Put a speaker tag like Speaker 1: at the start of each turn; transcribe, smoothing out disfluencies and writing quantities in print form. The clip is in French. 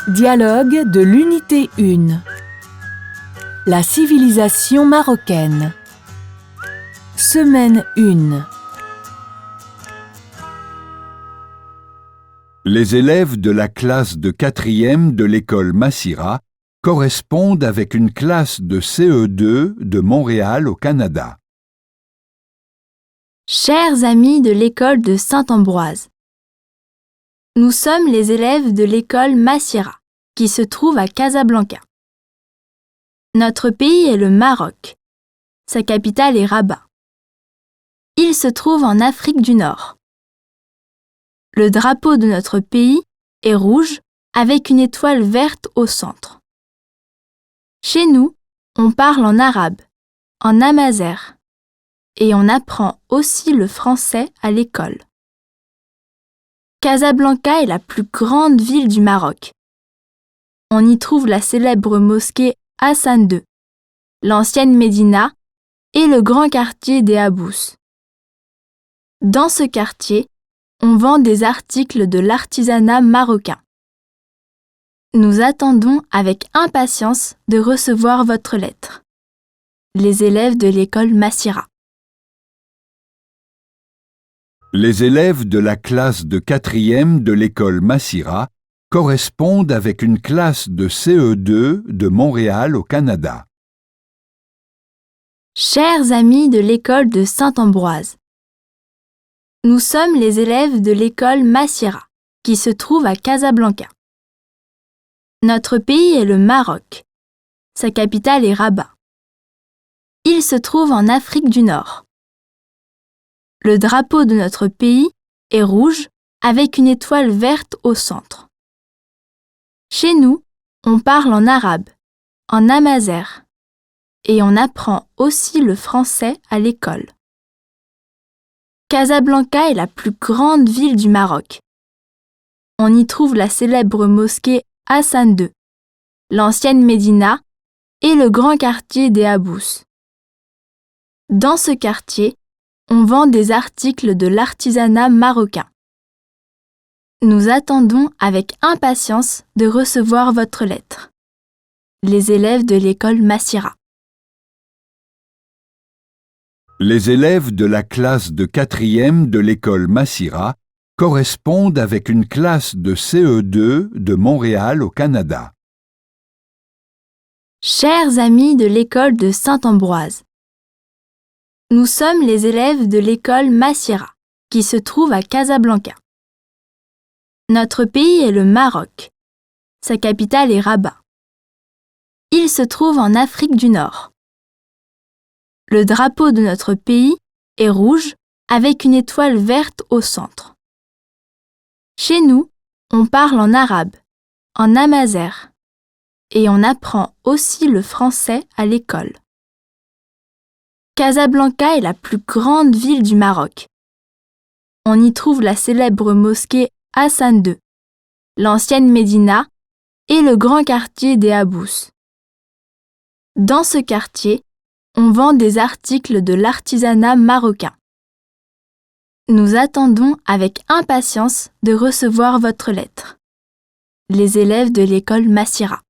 Speaker 1: Dialogue de l'unité 1. La civilisation marocaine. Semaine 1.
Speaker 2: Les élèves de la classe de 4e de l'école Massira correspondent avec une classe de CE2 de Montréal au Canada.
Speaker 3: Chers amis de l'école de Saint-Ambroise, nous sommes les élèves de l'école Massira, qui se trouve à Casablanca. Notre pays est le Maroc. Sa capitale est Rabat. Il se trouve en Afrique du Nord. Le drapeau de notre pays est rouge avec une étoile verte au centre. Chez nous, on parle en arabe, en amazigh, et on apprend aussi le français à l'école. Casablanca est la plus grande ville du Maroc. On y trouve la célèbre mosquée Hassan II, l'ancienne Médina et le grand quartier des Habous. Dans ce quartier, on vend des articles de l'artisanat marocain. Nous attendons avec impatience de recevoir votre lettre. Les élèves de l'école Massira.
Speaker 2: Les élèves de la classe de 4e de l'école Massira correspondent avec une classe de CE2 de Montréal au Canada.
Speaker 3: Chers amis de l'école de Saint-Ambroise, nous sommes les élèves de l'école Massira, qui se trouve à Casablanca. Notre pays est le Maroc. Sa capitale est Rabat. Il se trouve en Afrique du Nord. Le drapeau de notre pays est rouge avec une étoile verte au centre. Chez nous, on parle en arabe, en amazigh, et on apprend aussi le français à l'école. Casablanca est la plus grande ville du Maroc. On y trouve la célèbre mosquée Hassan II, l'ancienne Médina et le grand quartier des Habous. Dans ce quartier, on vend des articles de l'artisanat marocain. Nous attendons avec impatience de recevoir votre lettre. Les élèves de l'école Massira.
Speaker 2: Les élèves de la classe de 4e de l'école Massira correspondent avec une classe de CE2 de Montréal au Canada.
Speaker 3: Chers amis de l'école de Saint-Ambroise, nous sommes les élèves de l'école Massira, qui se trouve à Casablanca. Notre pays est le Maroc. Sa capitale est Rabat. Il se trouve en Afrique du Nord. Le drapeau de notre pays est rouge avec une étoile verte au centre. Chez nous, on parle en arabe, en amazigh, et on apprend aussi le français à l'école. Casablanca est la plus grande ville du Maroc. On y trouve la célèbre mosquée Hassan II, l'ancienne Médina et le grand quartier des Habous. Dans ce quartier, on vend des articles de l'artisanat marocain. Nous attendons avec impatience de recevoir votre lettre. Les élèves de l'école Massira.